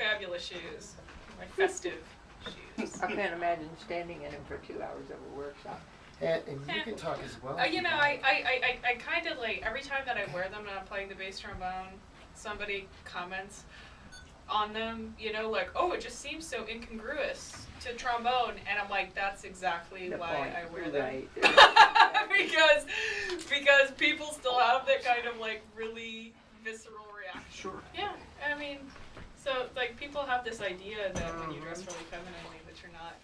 fabulous shoes. My festive shoes. I can't imagine standing in them for 2 hours of a workshop. And you can talk as well. You know, I kind of like, every time that I wear them and I'm playing the bass trombone, somebody comments on them, you know, like, oh, it just seems so incongruous to trombone, and I'm like, that's exactly why I wear them. Right. because people still have that kind of like really visceral reaction. Sure. Yeah, I mean, so like people have this idea that when you dress really femininely that you're not.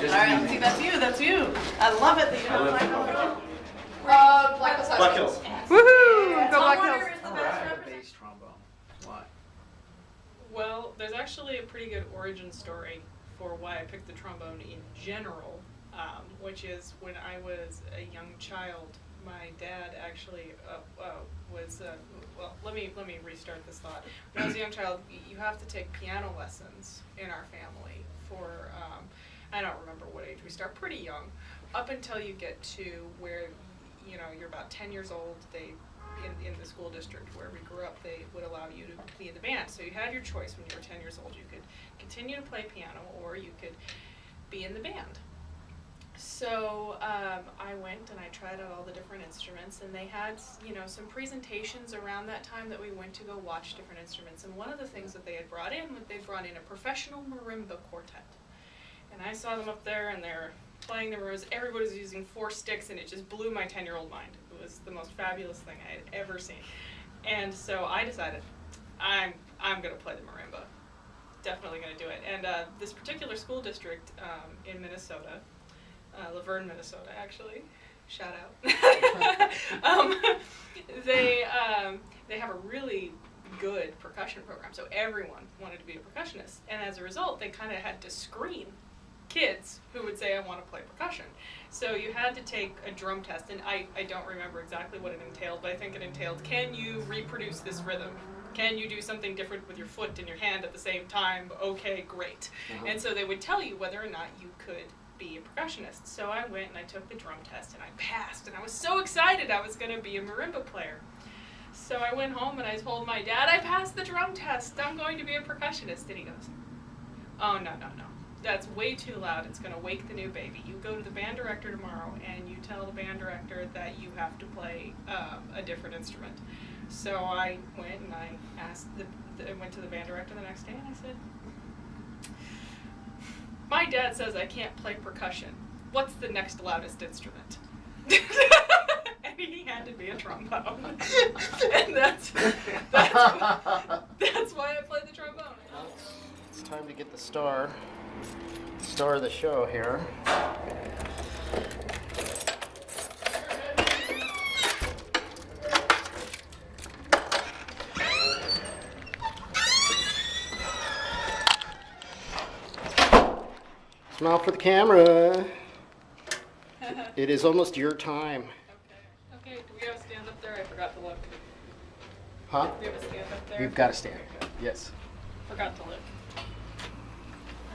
Alright, let's see, that's you. I love it that you have Black Hills. Black Hills. Woohoo! Go Black Hills. Is the best representative. Bass trombone. Why? Well, there's actually a pretty good origin story for why I picked the trombone in general, which is when I was a young child, my dad actually was, well, let me restart this thought. When I was a young child, you have to take piano lessons in our family for, I don't remember what age we start, pretty young, up until you get to where, you know, you're about 10 years old. They, in the school district where we grew up, they would allow you to be in the band. So you had your choice when you were 10 years old. You could continue to play piano or you could be in the band. So I went and I tried out all the different instruments, and they had, you know, some presentations around that time that we went to go watch different instruments. And one of the things that they had brought in was they brought in a professional marimba quartet. And I saw them up there and they're playing the marimbas. Everybody was using 4 sticks, and it just blew my 10-year-old mind. It was the most fabulous thing I had ever seen. And so I decided, I'm going to play the marimba. Definitely going to do it. And this particular school district in Minnesota, Laverne, Minnesota, actually, shout out. They have a really good percussion program, so everyone wanted to be a percussionist. And as a result, they kind of had to screen kids who would say, I want to play percussion. So you had to take a drum test, and I don't remember exactly what it entailed, but I think it entailed, can you reproduce this rhythm? Can you do something different with your foot and your hand at the same time? Okay, great. And so they would tell you whether or not you could be a percussionist. So I went and I took the drum test and I passed, and I was so excited I was going to be a marimba player. So I went home and I told my dad, I passed the drum test, I'm going to be a percussionist. And he goes, oh, no, that's way too loud, it's going to wake the new baby. You go to the band director tomorrow and you tell the band director that you have to play a different instrument. So I went and I asked I went to the band director the next day and I said, my dad says I can't play percussion. What's the next loudest instrument? And he handed me a trombone. And that's why I play the trombone. It's time to get the star of the show here. Smile for the camera. It is almost your time. Okay, do we have a stand up there? I forgot to look. Huh? Do we have a stand up there? We've got to stand. Yes. Forgot to look.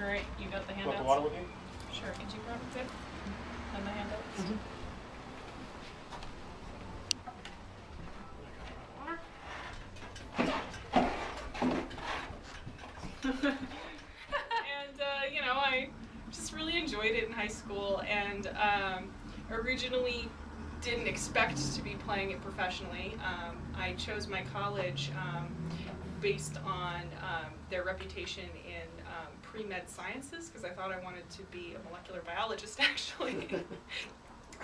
All right, you got the handouts? Want the water with you? Sure. Did you grab it? And the handouts? And, you know, I just really enjoyed it in high school, and originally didn't expect to be playing it professionally. I chose my college based on their reputation in pre-med sciences, because I thought I wanted to be a molecular biologist, actually.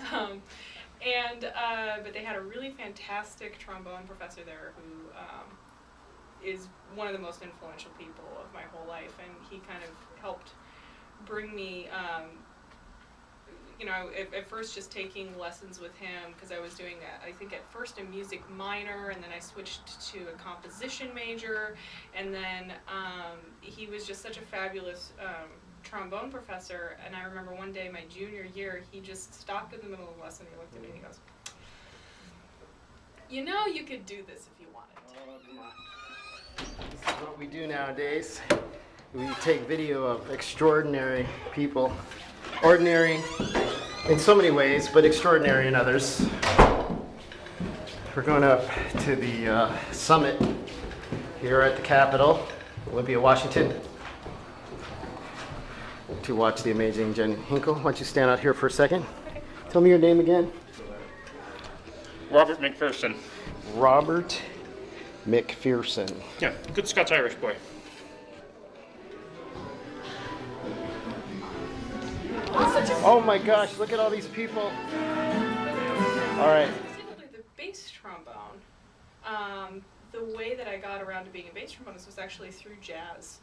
But they had a really fantastic trombone professor there who is one of the most influential people of my whole life, and he kind of helped bring me, you know, at first just taking lessons with him, because I was doing, I think at first a music minor, and then I switched to a composition major, and then he was just such a fabulous trombone professor. And I remember one day, my junior year, he just stopped in the middle of the lesson, he looked at me and he goes, you know, you could do this if you wanted to. Oh, come on. what we do nowadays. We take video of extraordinary people. Ordinary in so many ways, but extraordinary in others. We're going up to the summit here at the Capitol, Olympia, Washington, to watch the amazing Jen Hinkle. Why don't you stand out here for a second? Okay. Tell me your name again. Robert McPherson. Robert McPherson. Yeah, good Scots-Irish boy. Oh my gosh, look at all these people. All right. Specifically the bass trombone. The way that I got around to being a bass trombonist was actually through jazz.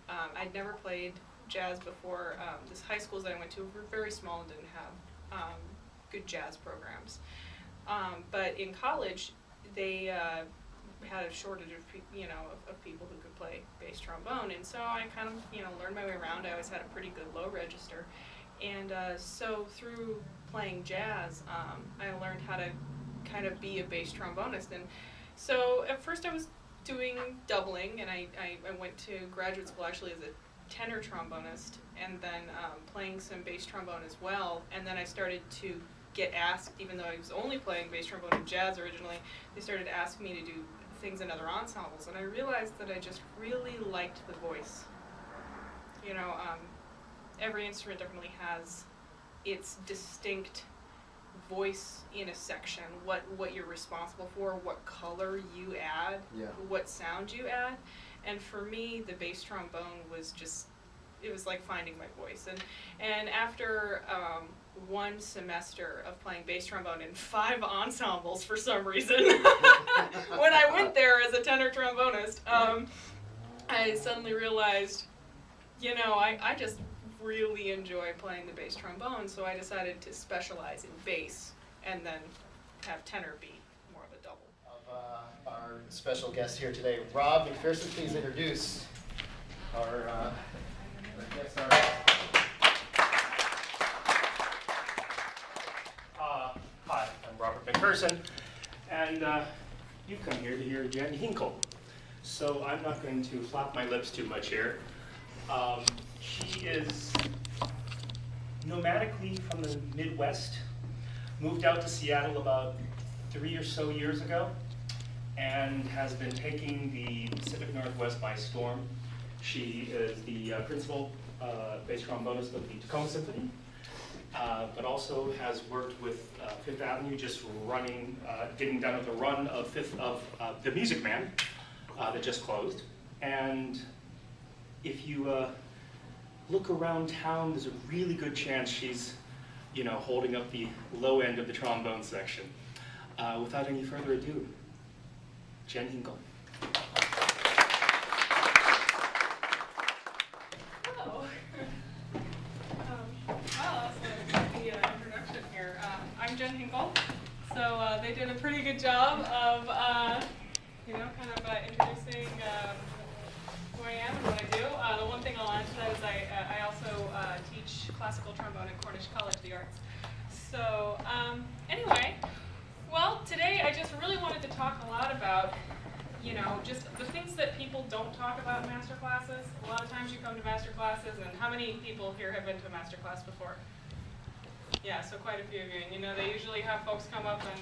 I'd never played jazz before. The high schools that I went to were very small and didn't have good jazz programs. But in college, they had a shortage of people who could play bass trombone, and so I kind of learned my way around. I always had a pretty good low register, and so through playing jazz, I learned how to kind of be a bass trombonist. And so at first I was doing doubling, and I went to graduate school actually as a tenor trombonist, and then playing some bass trombone as well. And then I started to get asked, even though I was only playing bass trombone and jazz originally, they started asking me to do things in other ensembles, and I realized that I just really liked the voice. Every instrument definitely has its distinct voice in a section, what you're responsible for, what color you add, what sound you add. And for me, the bass trombone was just, it was like finding my voice. And after one semester of playing bass trombone in 5 ensembles for some reason, when I went there as a tenor trombonist, I suddenly realized, I just really enjoy playing the bass trombone, so I decided to specialize in bass and then have tenor be more of a double. Of our special guest here today, Rob McPherson, please introduce our guest artist. Hi, I'm Robert McPherson, and you've come here to hear Jen Hinkle. So I'm not going to flap my lips too much here. She is nomadically from the Midwest, moved out to Seattle about 3 or so years ago, and has been taking the Pacific Northwest by storm. She is the principal bass trombonist of the Tacoma Symphony, but also has worked with Fifth Avenue, just getting done with the run of The Music Man that just closed. And if you look around town, there's a really good chance she's, holding up the low end of the trombone section. Without any further ado, Jen Hinkle. Hello. Well, that's the introduction here. I'm Jen Hinkle. So they did a pretty good job of, introducing who I am and what I do. The one thing I'll add to that is I also teach classical trombone at Cornish College of the Arts. So anyway, well, today I just really wanted to talk a lot about, just the things that people don't talk about in master classes. A lot of times you come to master classes, and how many people here have been to a master class before? Yeah, so quite a few of you. And they usually have folks come up and,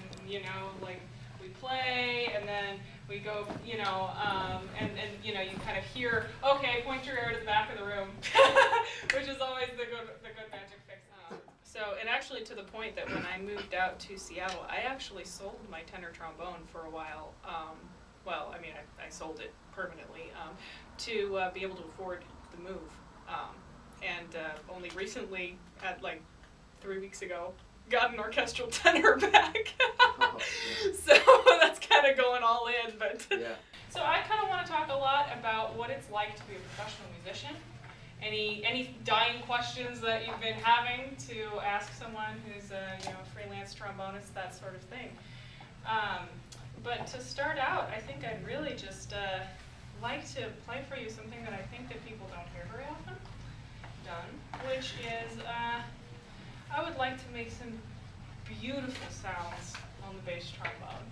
we play, and then we go, and you kind of hear, okay, point your ear to the back of the room, which is always the good magic fix. And actually to the point that when I moved out to Seattle, I actually sold my tenor trombone for a while. I sold it permanently to be able to afford the move. Only recently, at 3 weeks ago, got an orchestral tenor back. So that's kind of going all in. But Yeah. So I kind of want to talk a lot about what it's like to be a professional musician. Any dying questions that you've been having to ask someone who's a freelance trombonist, that sort of thing. But to start out, I think I'd really just like to play for you something that I think that people don't hear very often done, which is I would like to make some beautiful sounds on the bass trombone.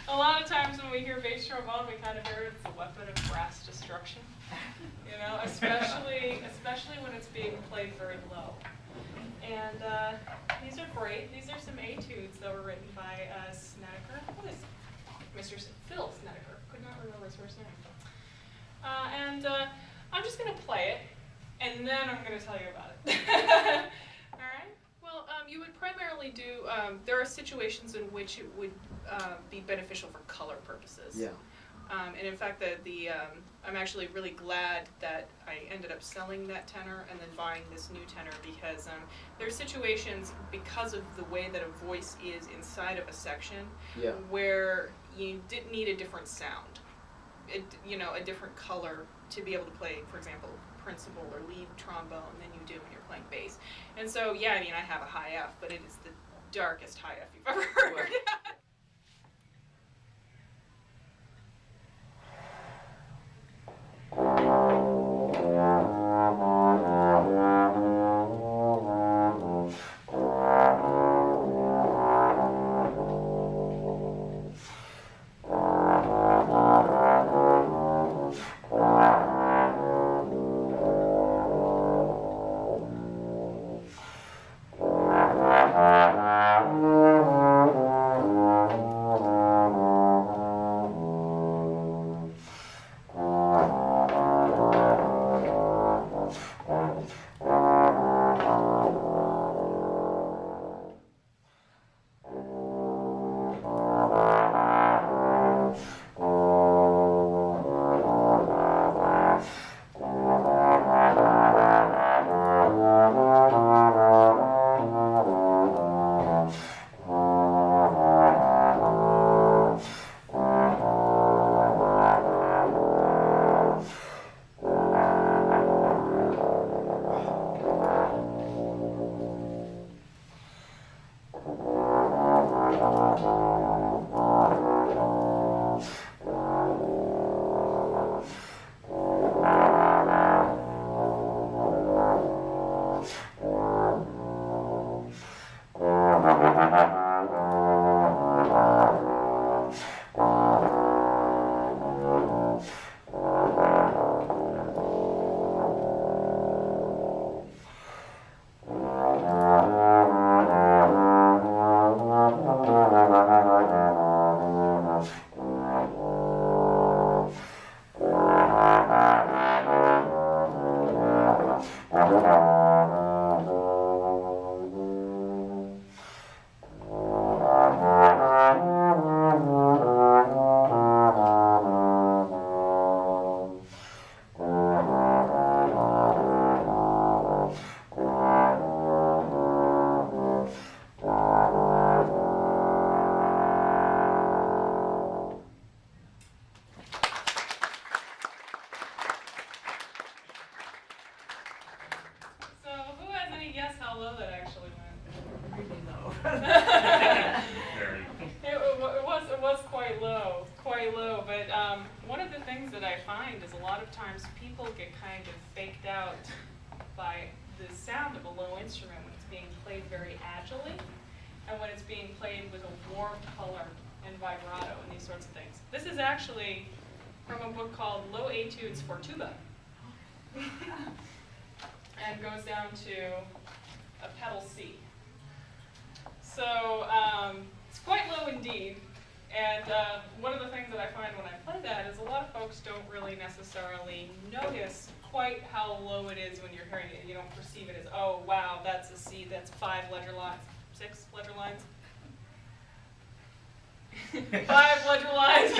A lot of times when we hear bass trombone, we kind of hear it's a weapon of brass destruction. You know, especially when it's being played very low. And these are great. These are some etudes that were written by Snedeker. What is Mr. Phil Snedeker? Could not remember his first name. And I'm just going to play it, and then I'm going to tell you about it. All right? Well, you would primarily do, there are situations in which it would be beneficial for color purposes. Yeah. And in fact, I'm actually really glad that I ended up selling that tenor and then buying this new tenor, because there are situations, because of the way that a voice is inside of a section, Yeah. where you did need a different sound, you know, a different color to be able to play, for example, principal or lead trombone than you do when you're playing bass. And so, yeah, I mean, I have a high F, but it is the darkest high F you've ever heard. Actually from a book called Low Etudes for Tuba, and goes down to a pedal C. So it's quite low indeed, and one of the things that I find when I play that is a lot of folks don't really necessarily notice quite how low it is when you're hearing it. You don't perceive it as, oh wow, that's a C, that's 5 ledger lines, 6 ledger lines. 5 ledger lines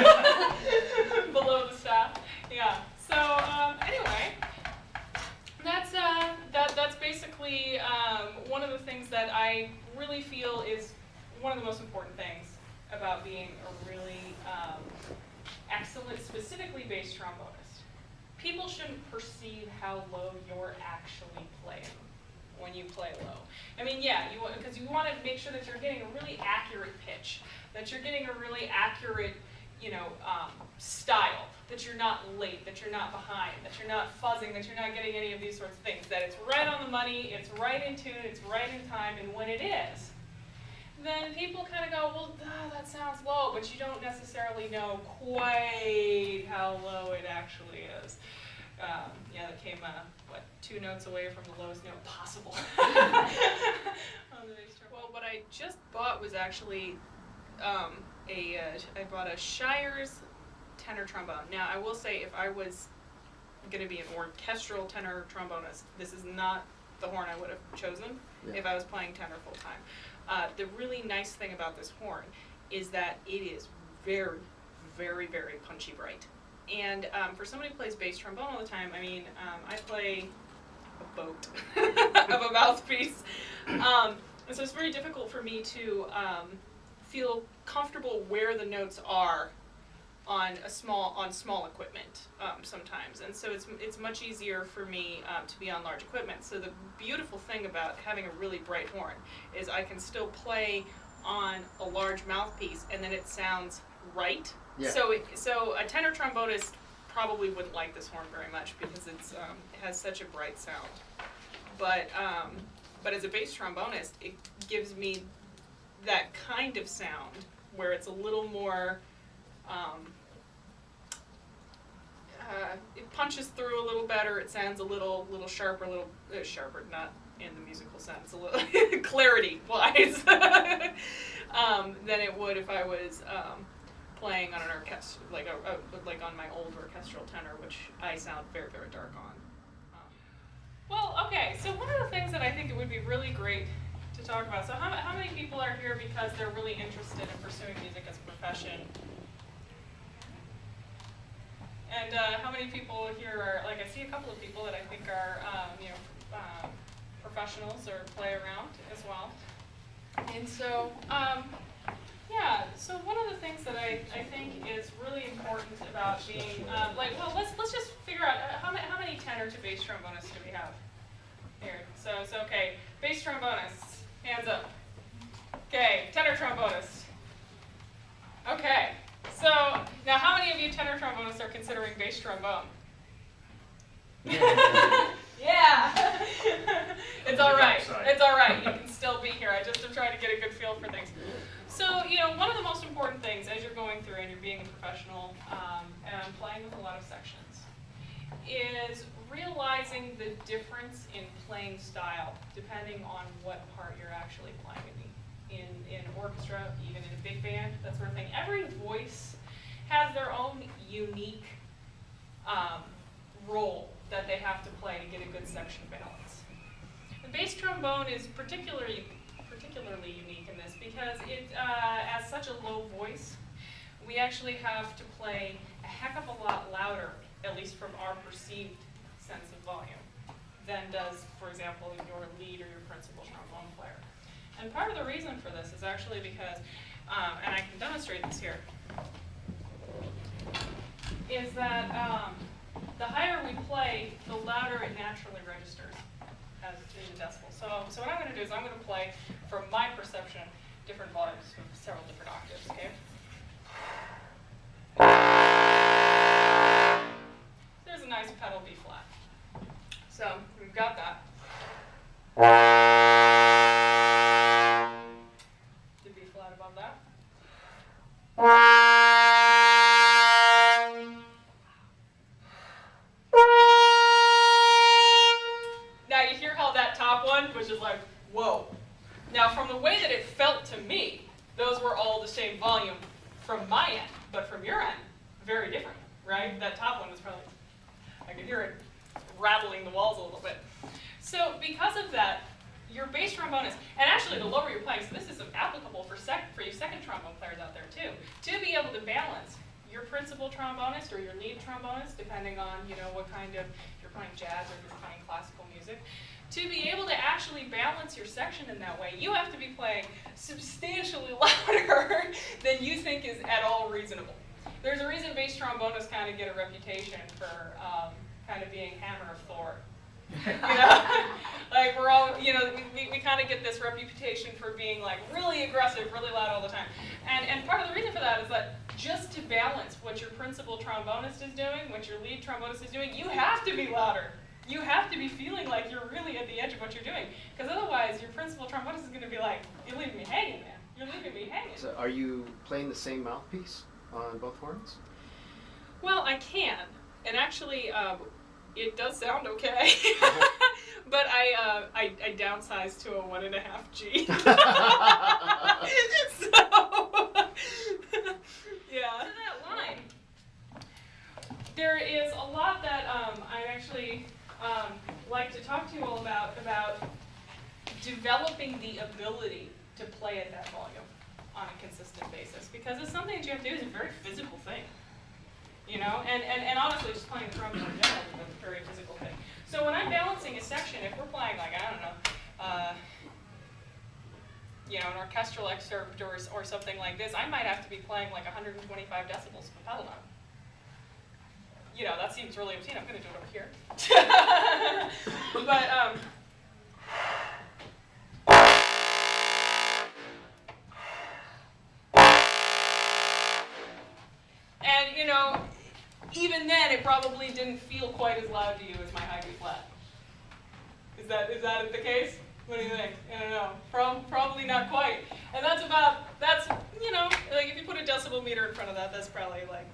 below the staff. Yeah. So anyway, that's basically one of the things that I really feel is one of the most important things about being a really excellent, specifically bass trombonist. People shouldn't perceive how low you're actually playing when you play low. I mean, yeah, because you want to make sure that you're getting a really accurate pitch, that you're getting a really accurate, style, that you're not late, that you're not behind, that you're not fuzzing, that you're not getting any of these sorts of things, that it's right on the money, it's right in tune, it's right in time, and when it is, then people kind of go, well, that sounds low, but you don't necessarily know quite how low it actually is. Yeah, that came, what, 2 notes away from the lowest note possible on the bass drum. Well, what I just bought was actually I bought a Shire's tenor trombone. Now, I will say, if I was going to be an orchestral tenor trombonist, this is not the horn I would have chosen if I was playing tenor full time. The really nice thing about this horn is that it is very, very, very punchy bright. And for somebody who plays bass trombone all the time, I mean, I play a boat of a mouthpiece. And so it's very difficult for me to feel comfortable where the notes are on small equipment sometimes. And so it's much easier for me to be on large equipment. So the beautiful thing about having a really bright horn is I can still play on a large mouthpiece and then it sounds right. Yeah. So a tenor trombonist probably wouldn't like this horn very much because it has such a bright sound. But as a bass trombonist, it gives me that kind of sound where it's a little more, it punches through a little better. It sounds a little sharper, sharper, not in the musical sense, a little clarity-wise, than it would if I was playing on an orchestra, like on my old orchestral tenor, which I sound very, very dark on. Well, okay, so one of the things that I think it would be really great to talk about, so how many people are here because they're really interested in pursuing music as a profession? And how many people here are, like, I see a couple of people that I think are, professionals or play around as well. And so, yeah, so one of the things that I think is really important about being, let's just figure out how many tenor to bass trombonists do we have here? So okay, bass trombonists, hands up. Okay, tenor trombonists. Okay, so now how many of you tenor trombonists are considering bass trombone? Yeah, it's all right. It's all right. You can still be here. I just am trying to get a good feel for things. So, one of the most important things as you're going through and you're being a professional and playing with a lot of sections is realizing the difference in playing style depending on what part you're actually playing in orchestra, even in a big band, that sort of thing. Every voice has their own unique role that they have to play to get a good section balance. The bass trombone is particularly unique in this because it has such a low voice. We actually have to play a heck of a lot louder, at least from our perceived sense of volume, than does, for example, your lead or your principal trombone player. And part of the reason for this is actually because, and I can demonstrate this here, is that the higher we play, the louder it naturally registers as in decibels. So what I'm going to do is I'm going to play, from my perception, different volumes of several different octaves, okay? There's a nice pedal B flat. So we've got that. The B flat above that. Now you hear how that top one was just like, whoa. Now from the way that it felt to me, those were all the same volume from my end, but from your end, very different, right? That top one was probably, I could hear it rattling the walls a little bit. So because of that, your bass trombonist, and actually the lower you're playing, so this is applicable for you second trombone players out there too, to be able to balance your principal trombonist or your lead trombonist, depending on what kind of, if you're playing jazz or if you're playing classical music, to be able to actually balance your section in that way, you have to be playing substantially louder than you think is at all reasonable. There's a reason bass trombonists kind of get a reputation for kind of being hammer of Thor. Like we're all, we kind of get this reputation for being like really aggressive, really loud all the time. And part of the reason for that is that just to balance what your principal trombonist is doing, what your lead trombonist is doing, you have to be louder. You have to be feeling like you're really at the edge of what you're doing. Because otherwise, your principal trombonist is going to be like, you're leaving me hanging, man. You're leaving me hanging. So are you playing the same mouthpiece on both horns? Well, I can, and actually, it does sound okay. But I downsized to a 1.5G. So yeah. To that line, there is a lot that I actually like to talk to you all about developing the ability to play at that volume on a consistent basis, because it's something that you have to do. It's a very physical thing. You know, and honestly, just playing the trombone in general is a very physical thing. So when I'm balancing a section, if we're playing, like, I don't know, you know, an orchestral excerpt or something like this, I might have to be playing like 125 decibels of a pedal note. You know, that seems really obscene. I'm going to do it over here. But, and, you know, even then, it probably didn't feel quite as loud to you as my high B flat. Is that the case? What do you think? I don't know. Probably not quite. And that's, you know, like if you put a decibel meter in front of that, that's probably like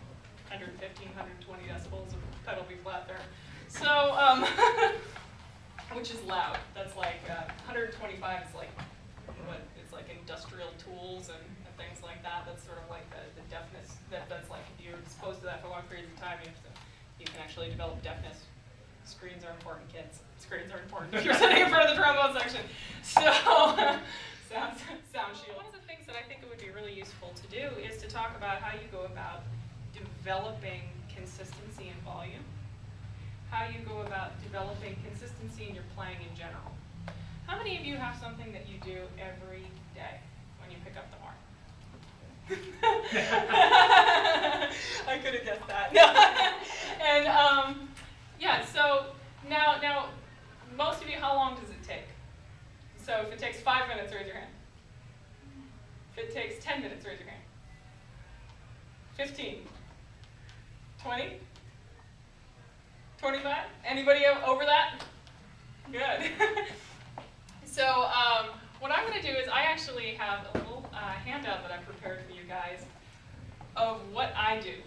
115, 120 decibels of pedal B flat there. So, which is loud. That's like 125 is like what? It's like industrial tools and things like that. That's sort of like the deafness. That's like if you're exposed to that for long periods of time, you can actually develop deafness. Screens are important, kids. Screens are important if you're sitting in front of the trombone section. So, sound shield. One of the things that I think it would be really useful to do is to talk about how you go about developing consistency in volume, how you go about developing consistency in your playing in general. How many of you have something that you do every day when you pick up the horn? I could have guessed that. And yeah, so now, most of you, how long does it take? So if it takes 5 minutes, raise your hand. If it takes 10 minutes, raise your hand. 15. 20? 25? Anybody over that? Good. So what I'm going to do is I actually have a little handout that I prepared for you guys of what I do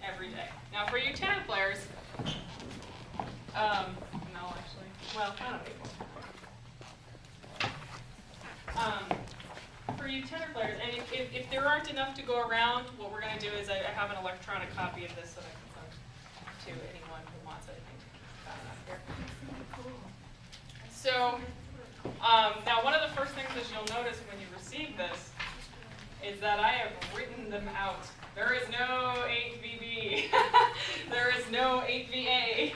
every day. Now for you tenor players, no actually, well, I don't know. For you tenor players, and if there aren't enough to go around, what we're going to do is I have an electronic copy of this that I can send to anyone who wants it. I think got enough here. So now one of the first things that you'll notice when you receive this is that I have written them out. There is no 8VB. There is no 8VA.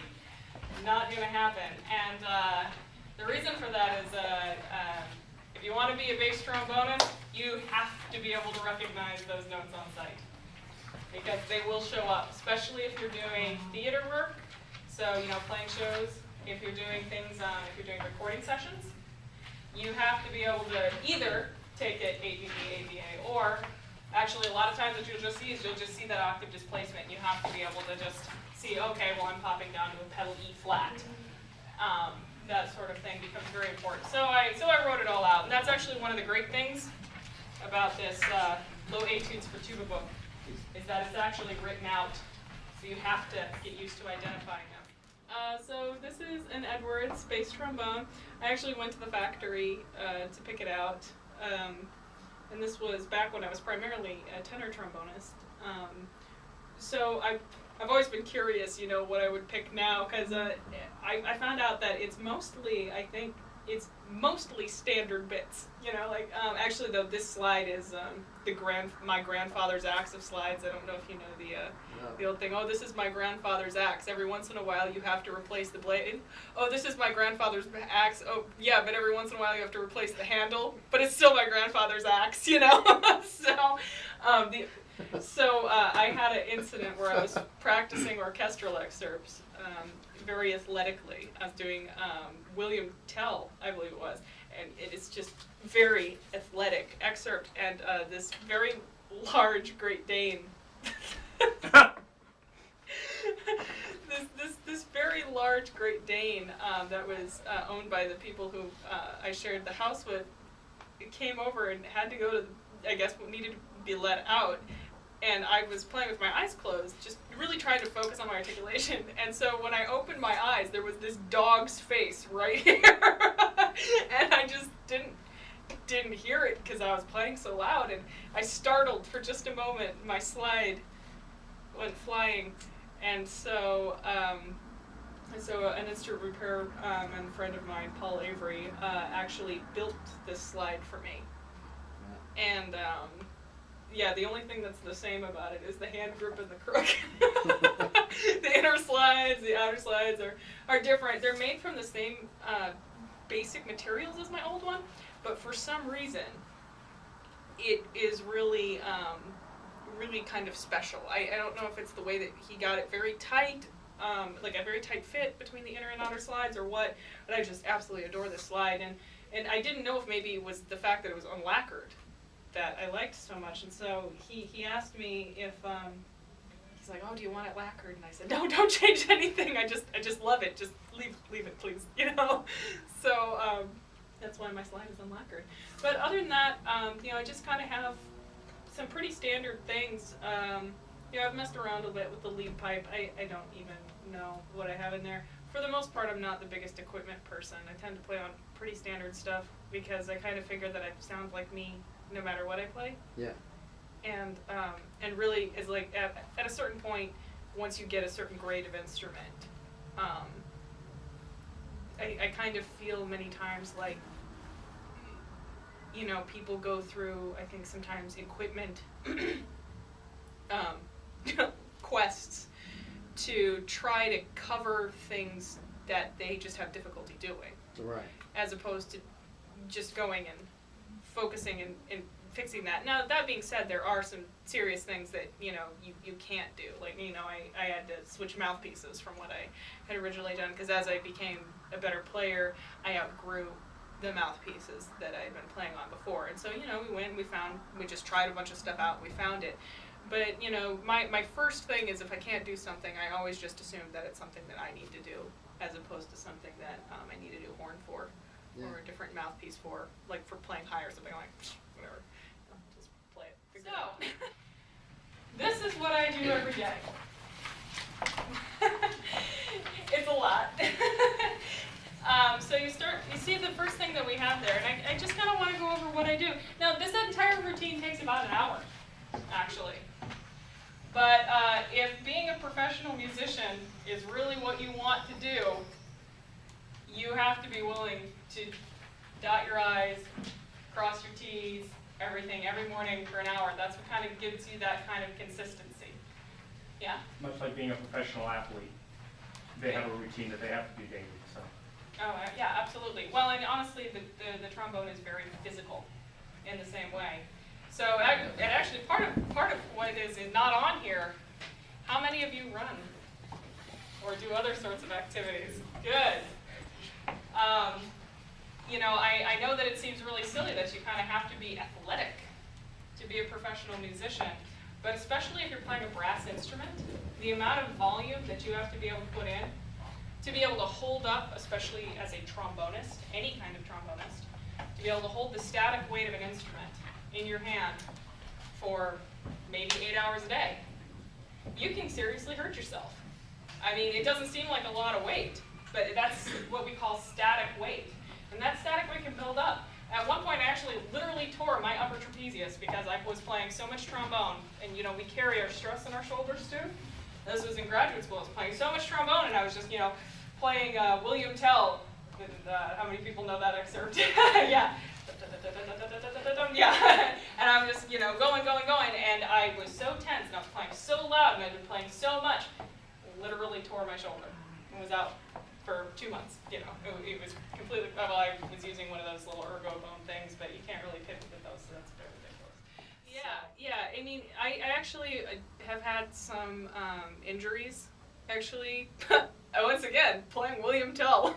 Not going to happen. And the reason for that is if you want to be a bass trombonist, you have to be able to recognize those notes on sight, because they will show up, especially if you're doing theater work. So, you know, playing shows, if you're doing things, if you're doing recording sessions, you have to be able to either take it 8VB, AVA, or actually a lot of times what you'll just see is you'll just see that octave displacement. You have to be able to just see, okay, well, I'm popping down to a pedal E flat. That sort of thing becomes very important. So I wrote it all out, and that's actually one of the great things about this low etudes for tuba book, is that it's actually written out, so you have to get used to identifying them. So this is an Edwards bass trombone. I actually went to the factory to pick it out, and this was back when I was primarily a tenor trombonist. So I've always been curious, you know, what I would pick now, because I found out that it's mostly, I think, it's mostly standard bits. You know, like actually though, this slide is my grandfather's axe of slides. I don't know if you know the old thing. Oh, this is my grandfather's axe. Every once in a while you have to replace the blade. Oh, this is my grandfather's axe. Oh, yeah, but every once in a while you have to replace the handle. But it's still my grandfather's axe, you know. So I had an incident where I was practicing orchestral excerpts very athletically. I was doing William Tell, I believe it was, and it is just very athletic excerpt, and this very large Great Dane, this very large Great Dane that was owned by the people who I shared the house with, came over and had to go to, I guess, needed to be let out. And I was playing with my eyes closed, just really trying to focus on my articulation. And so when I opened my eyes, there was this dog's face right here. And I just didn't hear it because I was playing so loud. And I startled for just a moment. My slide went flying. And so, an instrument repair and friend of mine, Paul Avery, actually built this slide for me. And yeah, the only thing that's the same about it is the hand grip and the crook. The inner slides, the outer slides are different. They're made from the same basic materials as my old one, but for some reason, it is really, really kind of special. I don't know if it's the way that he got it very tight, like a very tight fit between the inner and outer slides or what, but I just absolutely adore this slide. And I didn't know if maybe it was the fact that it was unlacquered that I liked so much, and so he asked me if he's like, oh, do you want it lacquered? And I said, no, don't change anything. I just love it. Just leave it, please. You know. So that's why my slide is unlacquered. But other than that, you know, I just kind of have some pretty standard things. You know, I've messed around a bit with the lead pipe. I don't even know what I have in there. For the most part, I'm not the biggest equipment person. I tend to play on pretty standard stuff because I kind of figure that I sound like me no matter what I play. Yeah. And really is like at a certain point, once you get a certain grade of instrument, I kind of feel many times like, you know, people go through, I think sometimes equipment quests to try to cover things that they just have difficulty doing. Right. As opposed to just going and focusing and fixing that. Now, that being said, there are some serious things that, you know, you can't do. Like, you know, I had to switch mouthpieces from what I had originally done, because as I became a better player, I outgrew the mouthpieces that I had been playing on before. And so, you know, we just tried a bunch of stuff out, we found it. But, you know, my first thing is if I can't do something, I always just assume that it's something that I need to do, as opposed to something that I need to do horn for. Yeah. Or a different mouthpiece for, like for playing high or something, like, whatever. Just play it. Figure it out. This is what I do every day. It's a lot. So you see the first thing that we have there, and I just kind of want to go over what I do. Now, this entire routine takes about an hour, actually. But if being a professional musician is really what you want to do, you have to be willing to dot your I's, cross your T's, everything, every morning for an hour. That's what kind of gives you that kind of consistency. Yeah? Much like being a professional athlete, they have a routine that they have to do daily. So. Oh, yeah, absolutely. Well, and honestly, the trombone is very physical in the same way. So, and actually, part of what is not on here, how many of you run or do other sorts of activities? Good. You know, I know that it seems really silly that you kind of have to be athletic to be a professional musician, but especially if you're playing a brass instrument, the amount of volume that you have to be able to put in, to be able to hold up, especially as a trombonist, any kind of trombonist, to be able to hold the static weight of an instrument in your hand for maybe 8 hours a day, you can seriously hurt yourself. I mean, it doesn't seem like a lot of weight, but that's what we call static weight. And that static weight can build up. At one point, I actually literally tore my upper trapezius because I was playing so much trombone. And, you know, we carry our stress on our shoulders, too. This was in graduate school. I was playing so much trombone, and I was just, you know, playing William Tell. And, how many people know that excerpt? Yeah. Yeah. And I'm just, you know, going. And I was so tense, and I was playing so loud, and I'd been playing so much. I literally tore my shoulder and was out for 2 months. You know, it was completely, well, I was using one of those little ergo bone things, but you can't really pivot with those, so that's very ridiculous. Yeah, I mean, I actually have had some injuries, actually. Once again, playing William Tell.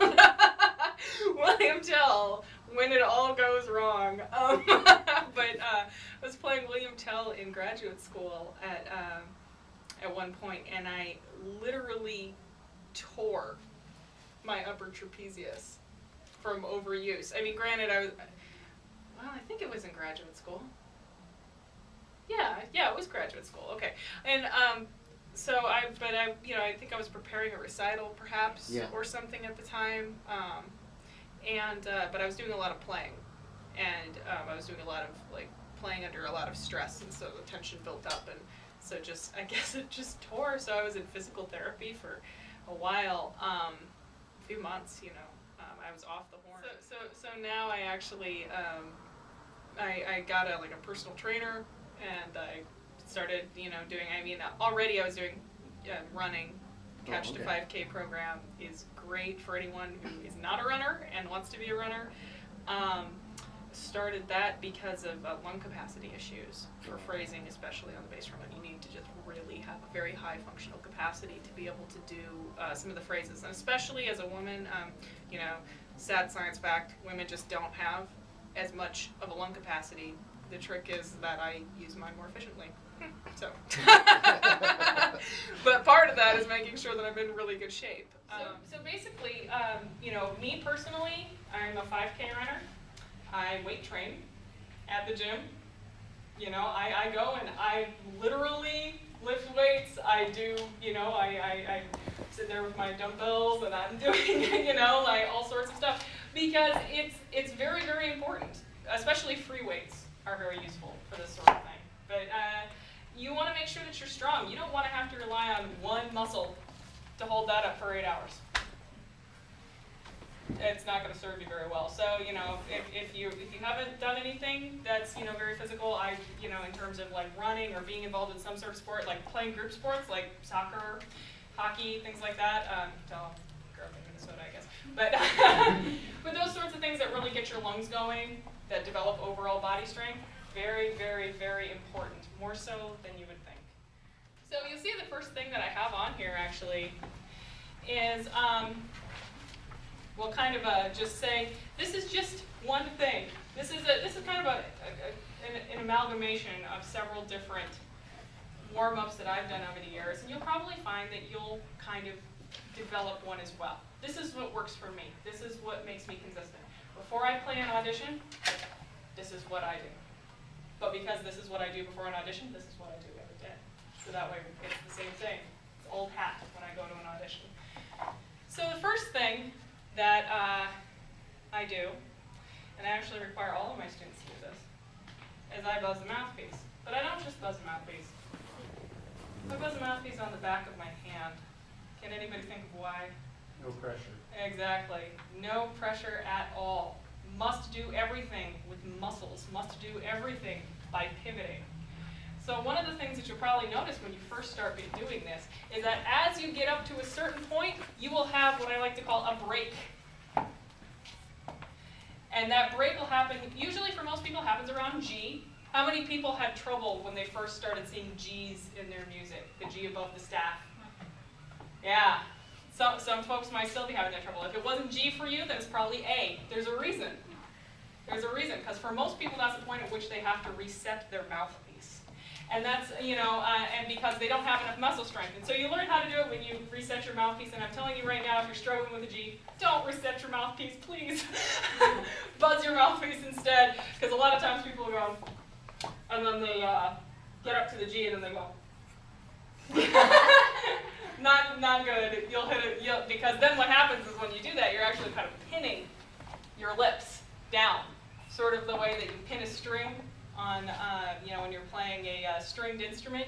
William Tell, when it all goes wrong. But I was playing William Tell in graduate school at one point, and I literally tore my upper trapezius from overuse. I mean, granted, well, I think it was in graduate school. Yeah, it was graduate school. Okay, and so I think I was preparing a recital perhaps or something at the time, but I was doing a lot of playing, and I was doing a lot of like playing under a lot of stress, and so the tension built up, and so I guess it just tore. So I was in physical therapy for a while, a few months. I was off the horn. So now I actually I got a personal trainer, and I started doing. I mean, already I was doing running. Couch to 5K program is great for anyone who is not a runner and wants to be a runner. Started that because of lung capacity issues for phrasing, especially on the bass drum. You need to just really have a very high functional capacity to be able to do some of the phrases, and especially as a woman, sad science fact, women just don't have as much of a lung capacity. The trick is that I use mine more efficiently. So, but part of that is making sure that I'm in really good shape. So basically, me personally, I'm a 5K runner. I weight train at the gym. I go and I literally lift weights. I do, I sit there with my dumbbells and I'm doing, all sorts of stuff, because it's very, very important. Especially free weights are very useful for this sort of thing. But you want to make sure that you're strong. You don't want to have to rely on one muscle to hold that up for 8 hours. It's not going to serve you very well. So, if you haven't done anything that's, very physical, in terms of like running or being involved in some sort of sport, like playing group sports, like soccer, hockey, things like that. Tell girl in Minnesota, I guess. But those sorts of things that really get your lungs going, that develop overall body strength, very, very, very important. More so than you would think. So you'll see the first thing that I have on here actually is, we'll kind of just say, this is just one thing. This is kind of an amalgamation of several different warm-ups that I've done over the years, and you'll probably find that you'll kind of develop one as well. This is what works for me. This is what makes me consistent. Before I play an audition, this is what I do. But because this is what I do before an audition, this is what I do every day. So that way it's the same thing. It's old hat when I go to an audition. So the first thing that I do, and I actually require all of my students to do this, is I buzz the mouthpiece. But I don't just buzz the mouthpiece. I buzz the mouthpiece on the back of my hand. Can anybody think of why? No pressure. Exactly. No pressure at all. Must do everything with muscles. Must do everything by pivoting. So one of the things that you'll probably notice when you first start doing this is that as you get up to a certain point, you will have what I like to call a break. And that break will happen, usually for most people, happens around G. How many people had trouble when they first started seeing G's in their music? The G above the staff. Yeah. Some folks might still be having that trouble. If it wasn't G for you, then it's probably A. There's a reason. There's a reason, because for most people, that's the point at which they have to reset their mouthpiece. And that's, and because they don't have enough muscle strength. And so you learn how to do it when you reset your mouthpiece. And I'm telling you right now, if you're struggling with a G, don't reset your mouthpiece, please. Buzz your mouthpiece instead, because a lot of times people go, and then they get up to the G, and then they go. Not good. You'll hit it, because then what happens is when you do that, you're actually kind of pinning your lips down, sort of the way that you pin a string on, when you're playing a stringed instrument.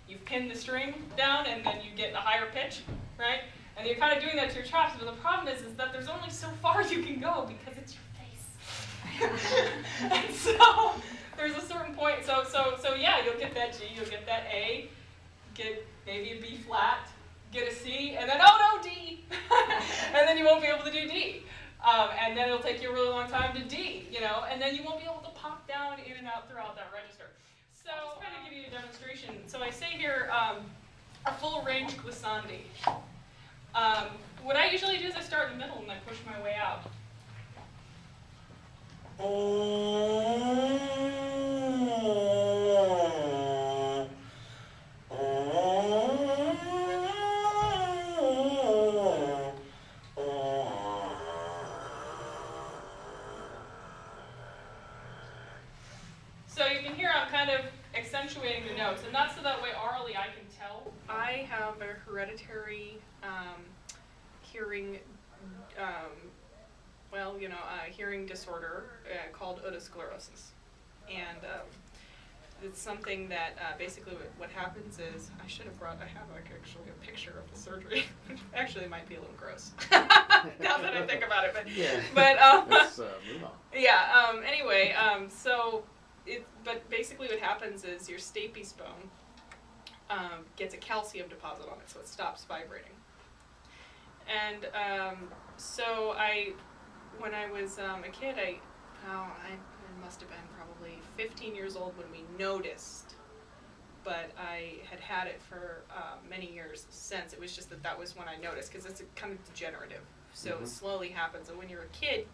You pin the string down, and then you get a higher pitch, right? And you're kind of doing that to your chops, but the problem is that there's only so far you can go because it's your face. And so there's a certain point. So yeah, you'll get that G, you'll get that A, get maybe a B flat, get a C, and then, oh no, D! And then you won't be able to do D. And then it'll take you a really long time to D, and then you won't be able to pop down in and out throughout that register. So I'll just kind of give you a demonstration. So I say here, a full range glissandi. What I usually do is I start in the middle and I push my way out. notes, and that's so that way orally I can tell. I have a hereditary hearing, hearing disorder called otosclerosis, and it's something that basically what happens is I have actually a picture of the surgery. Actually, it might be a little gross now that I think about it, but Yeah. but Let's move on. yeah. Anyway, but basically what happens is your stapes bone gets a calcium deposit on it, so it stops vibrating. And so when I was a kid, I must have been probably 15 years old when we noticed, but I had it for many years since. It was just that was when I noticed, because it's kind of degenerative, so it slowly happens. And when you're a kid,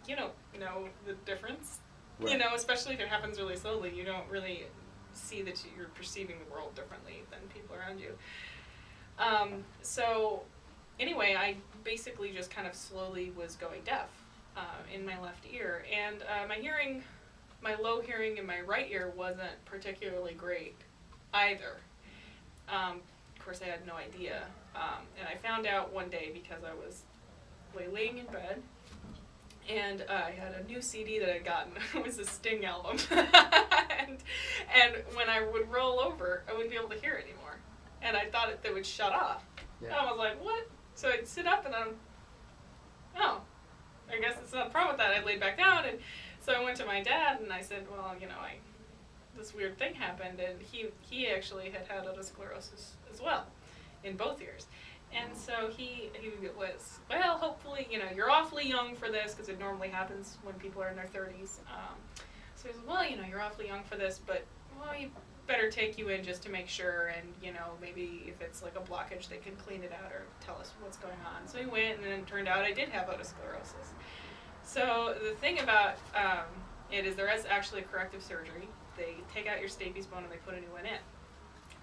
you don't know the difference, Right. especially if it happens really slowly. You don't really see that you're perceiving the world differently than people around you. So anyway, I basically just kind of slowly was going deaf in my left ear, and my low hearing in my right ear wasn't particularly great either. Of course, I had no idea, and I found out one day because I was laying in bed, and I had a new CD that I'd gotten. It was a Sting album, and when I would roll over, I wouldn't be able to hear anymore, and I thought they would shut off. Yeah. And I was like, what? So I'd sit up, and I guess it's not a problem with that. I laid back down, and so I went to my dad, and I said, well, this weird thing happened, and he actually had otosclerosis as well, in both ears. And so he was, well, hopefully, you're awfully young for this, because it normally happens when people are in their 30s. So he said, well, you're awfully young for this, but, well, you better take you in just to make sure, and, maybe if it's like a blockage, they can clean it out or tell us what's going on. So he went, and then it turned out I did have otosclerosis. So the thing about it is there is actually a corrective surgery. They take out your stapes bone and they put a new one in.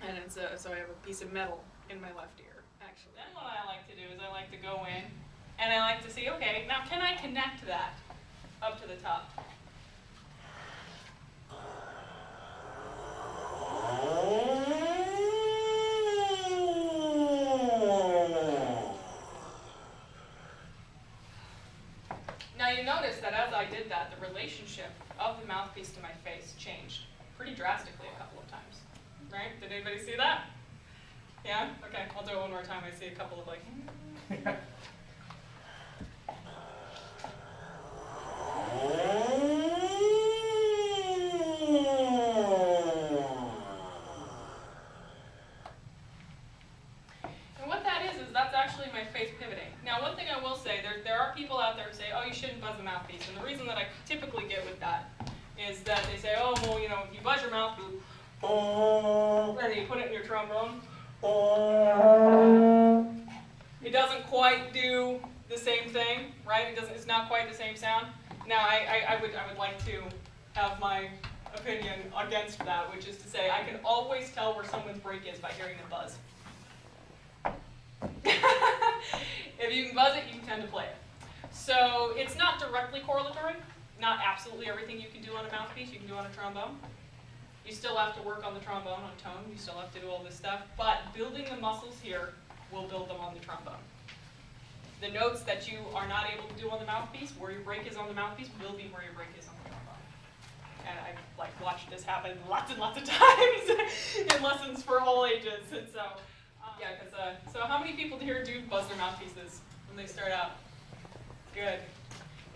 And it's so I have a piece of metal in my left ear, actually. Then what I like to do is I like to go in and I like to see, okay, now can I connect that up to the top? Now you notice that as I did that, the relationship of the mouthpiece to my face changed pretty drastically a couple of times. Right? Did anybody see that? Yeah? Okay, I'll do it one more time. I see a couple of like... And what that is that's actually my face pivoting. Now, one thing I will say, there are people out there who say, oh, you shouldn't buzz the mouthpiece. And the reason that I typically get with that is that they say, oh, well, if you buzz your mouthpiece, and you put it in your trombone, it doesn't quite do the same thing, right? It's not quite the same sound. Now, I would like to have my opinion against that, which is to say I can always tell where someone's break is by hearing them buzz. If you can buzz it, you can tend to play it. So it's not directly correlatory. Not absolutely everything you can do on a mouthpiece you can do on a trombone. You still have to work on the trombone, on tone. You still have to do all this stuff. But building the muscles here will build them on the trombone. The notes that you are not able to do on the mouthpiece, where your break is on the mouthpiece, will be where your break is on the trombone. And I've watched this happen lots and lots of times in lessons for all ages. And so, so how many people here do buzz their mouthpieces when they start out? Good.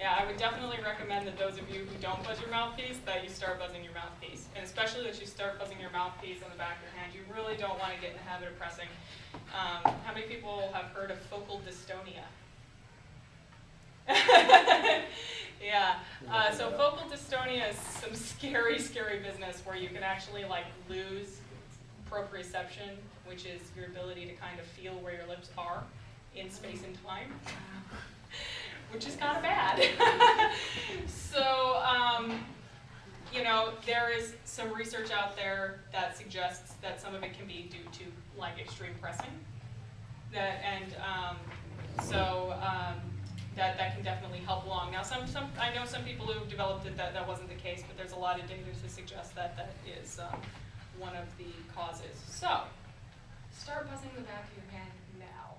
Yeah, I would definitely recommend that those of you who don't buzz your mouthpiece, that you start buzzing your mouthpiece. And especially that you start buzzing your mouthpiece on the back of your hand. You really don't want to get in the habit of pressing. How many people have heard of focal dystonia? Yeah. So focal dystonia is some scary, scary business where you can actually lose proprioception, which is your ability to kind of feel where your lips are in space and time, which is kind of bad. So, there is some research out there that suggests that some of it can be due to extreme pressing. That can definitely help along. Now, I know some people who have developed it that wasn't the case, but there's a lot of data to suggest that is one of the causes. So, start buzzing the back of your head now.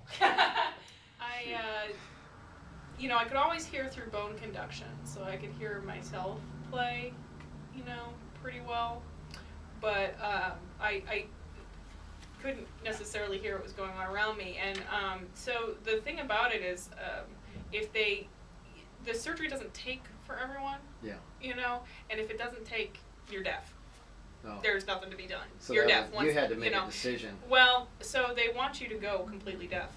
I could always hear through bone conduction, so I could hear myself play, pretty well, but I couldn't necessarily hear what was going on around me. And so the thing about it is, the surgery doesn't take for everyone, and if it doesn't take, you're deaf. Oh. There's nothing to be done. So You're deaf. you had to make a decision. Well, so they want you to go completely deaf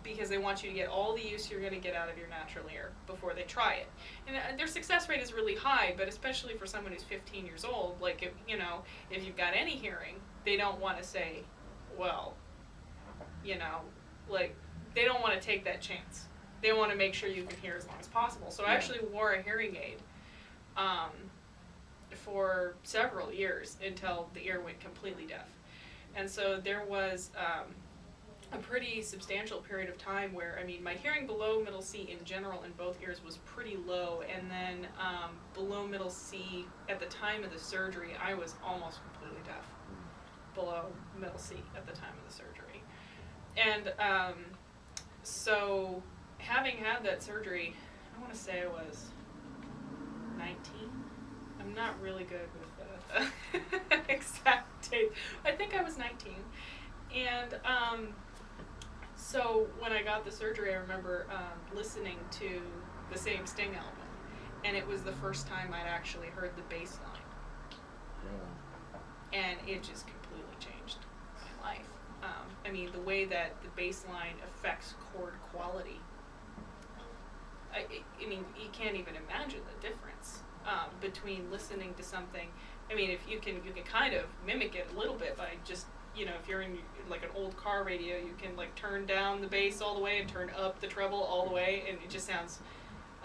because they want you to get all the use you're going to get out of your natural ear before they try it. And their success rate is really high, but especially for someone who's 15 years old, like if you've got any hearing, they don't want to say, well, like they don't want to take that chance. They want to make sure you can hear as long as possible. So I actually wore a hearing aid for several years until the ear went completely deaf. And so there was a pretty substantial period of time where, my hearing below middle C in general in both ears was pretty low, and then below middle C at the time of the surgery, I was almost completely deaf below middle C at the time of the surgery. And so having had that surgery, I want to say I was 19. I'm not really good with the exact date. I think I was 19. And so when I got the surgery, I remember listening to the same Sting album. And it was the first time I'd actually heard the bass line. Yeah. And it just completely changed my life. The way that the bass line affects chord quality. You can't even imagine the difference between listening to something. If you can kind of mimic it a little bit by just, if you're in like an old car radio, you can like turn down the bass all the way and turn up the treble all the way, and it just sounds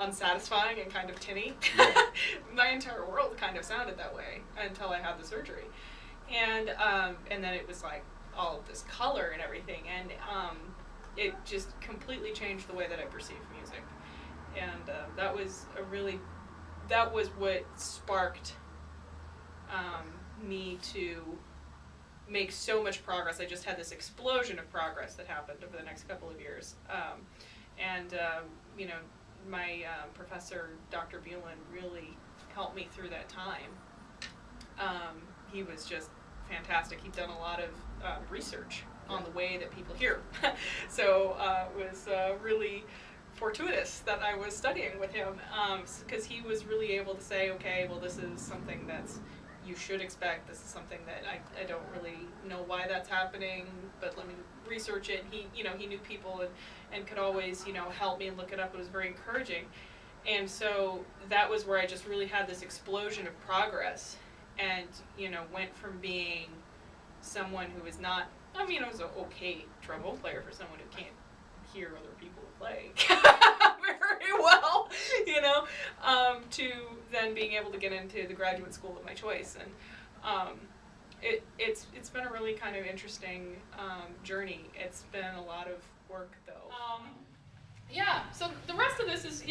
unsatisfying and kind of tinny. Yeah. My entire world kind of sounded that way until I had the surgery, and then it was like all of this color and everything, and it just completely changed the way that I perceive music. And that was what sparked me to make so much progress. I just had this explosion of progress that happened over the next couple of years. My professor, Dr. Buelan, really helped me through that time. He was just fantastic. He'd done a lot of research on the way that people hear. So it was really fortuitous that I was studying with him, because he was really able to say, okay, well, this is something that's you should expect. This is something that I don't really know why that's happening, but let me research it. He knew people and could always help me and look it up. It was very encouraging, and so that was where I just really had this explosion of progress, and went from being someone who was not. I was an okay trombone player for someone who can't hear other people play very well, to then being able to get into the graduate school of my choice. And it's been a really kind of interesting journey. It's been a lot of work, though. So the rest of this is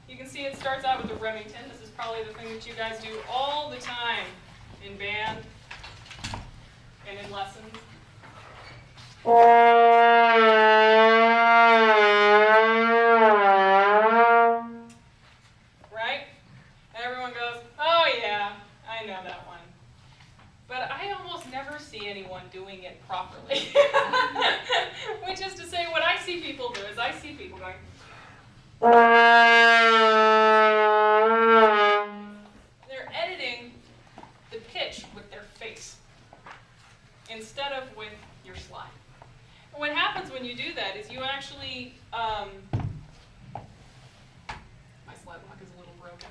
you can see it starts out with the Remington. This is probably the thing that you guys do all the time in band and in lessons. Right? And everyone goes, oh yeah, I know that one. But I almost never see anyone doing it properly. Which is to say, what I see people do is I see people going, they're editing the pitch with their face instead of with your slide. What happens when you do that is you actually, my slide lock is a little broken.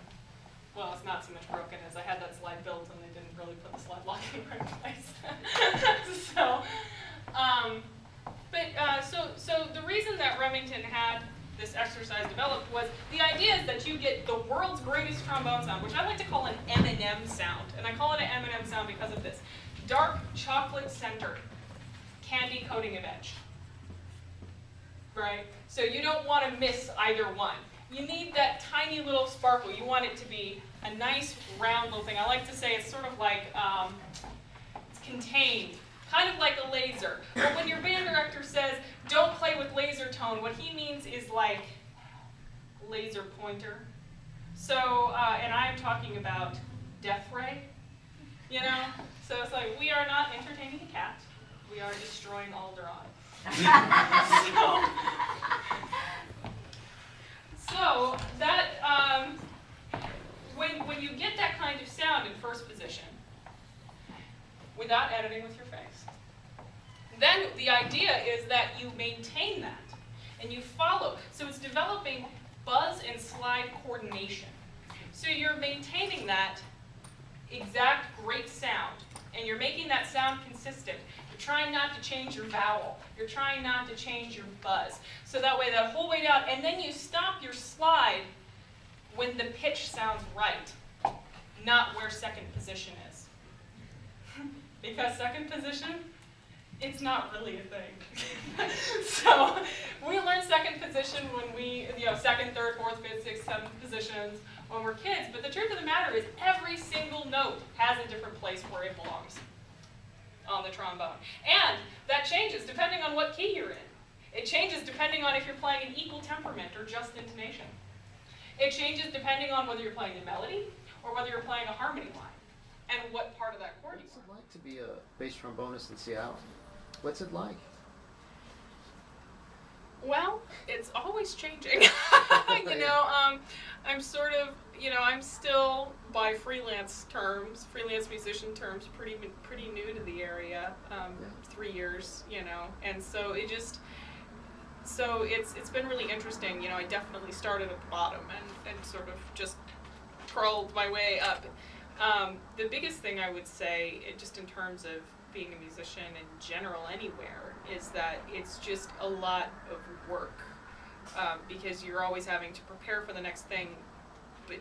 Well, it's not so much broken as I had that slide built and they didn't really put the slide lock in the right place. So the reason that Remington had this exercise developed was the idea is that you get the world's greatest trombone sound, which I like to call an M&M sound. And I call it an M&M sound because of this. Dark chocolate center, candy coating of edge. Right? So you don't want to miss either one. You need that tiny little sparkle. You want it to be a nice round little thing. I like to say it's sort of like it's contained, kind of like a laser. But when your band director says, don't play with laser tone, what he means is like laser pointer. So, and I am talking about death ray, you know? So it's like, we are not entertaining a cat. We are destroying Alderaan. So that, when you get that kind of sound in first position, without editing with your face, then the idea is that you maintain that and you follow. So it's developing buzz and slide coordination. So you're maintaining that exact great sound, and you're making that sound consistent. You're trying not to change your vowel. You're trying not to change your buzz. So that way, that whole way down, and then you stop your slide when the pitch sounds right, not where second position is. Because second position, it's not really a thing. So we learn second position when we, second, third, fourth, fifth, sixth, seventh positions when we're kids. But the truth of the matter is every single note has a different place where it belongs on the trombone. And that changes depending on what key you're in. It changes depending on if you're playing an equal temperament or just intonation. It changes depending on whether you're playing a melody or whether you're playing a harmony line and what part of that chord you What's it like to be a bass trombonist in Seattle? What's it like? Well, it's always changing. I'm sort of, I'm still, by freelance musician terms, pretty new to the area. 3 years, and so it's been really interesting. I definitely started at the bottom and sort of just crawled my way up. The biggest thing I would say, just in terms of being a musician in general anywhere, is that it's just a lot of work, because you're always having to prepare for the next thing, but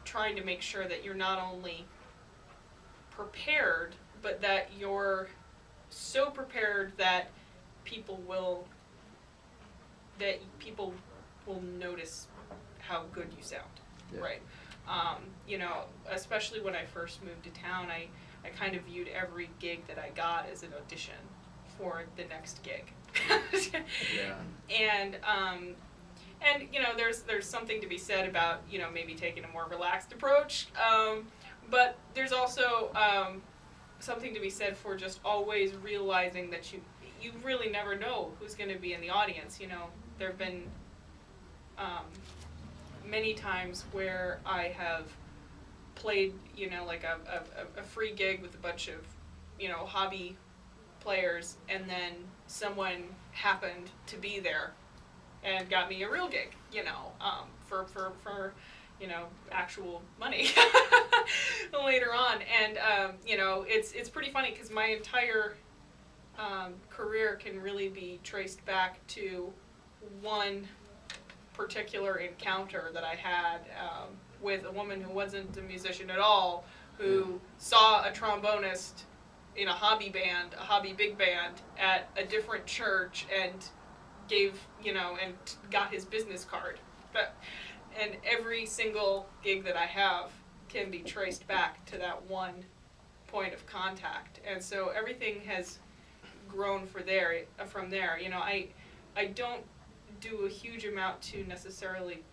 trying to make sure that you're not only prepared, but that you're so prepared that people will notice how good you sound, Yeah. right? Especially when I first moved to town, I kind of viewed every gig that I got as an audition for the next gig. Yeah. And there's something to be said about maybe taking a more relaxed approach, but there's also something to be said for just always realizing that you really never know who's going to be in the audience. There have been many times where I have played, like a free gig with a bunch of, hobby players, and then someone happened to be there and got me a real gig, for actual money later on. And, it's pretty funny because my entire career can really be traced back to one particular encounter that I had with a woman who wasn't a musician at all, who saw a trombonist in a hobby big band at a different church, and gave, and got his business card. And every single gig that I have can be traced back to that one point of contact. And so everything has grown from there. I don't do a huge amount to necessarily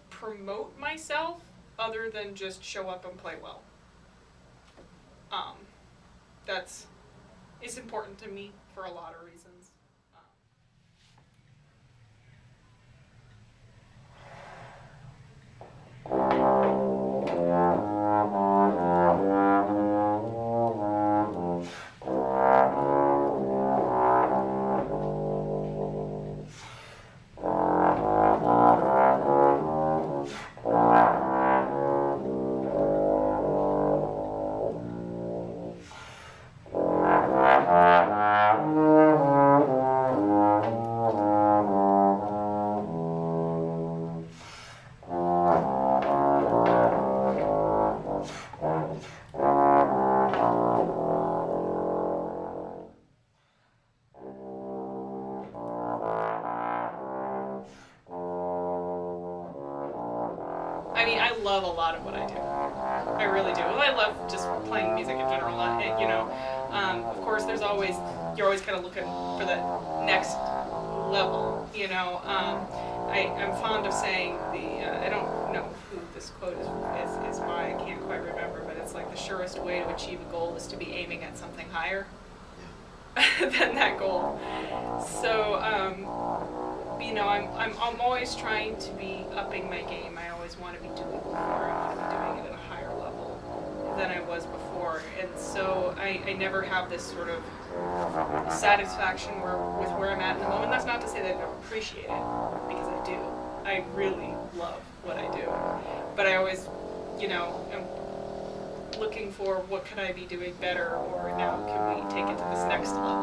promote myself, other than just show up and play well. It's important to me for a lot of reasons. love a lot of what I do. I really do. Well, I love just playing music in general. You know, of course, you're always kind of looking for that next level. You know, I'm fond of saying I don't know who this quote is by. I can't quite remember, but it's like the surest way to achieve a goal is to be aiming at something higher than that goal. So, you know, I'm always trying to be upping my game. I always want to be doing more. I want to be doing it at a higher level than I was before. And so I never have this sort of satisfaction with where I'm at in the moment. That's not to say that I don't appreciate it, because I do. I really love what I do. But I always, you know, am looking for what could I be doing better, or now can we take it to this next level.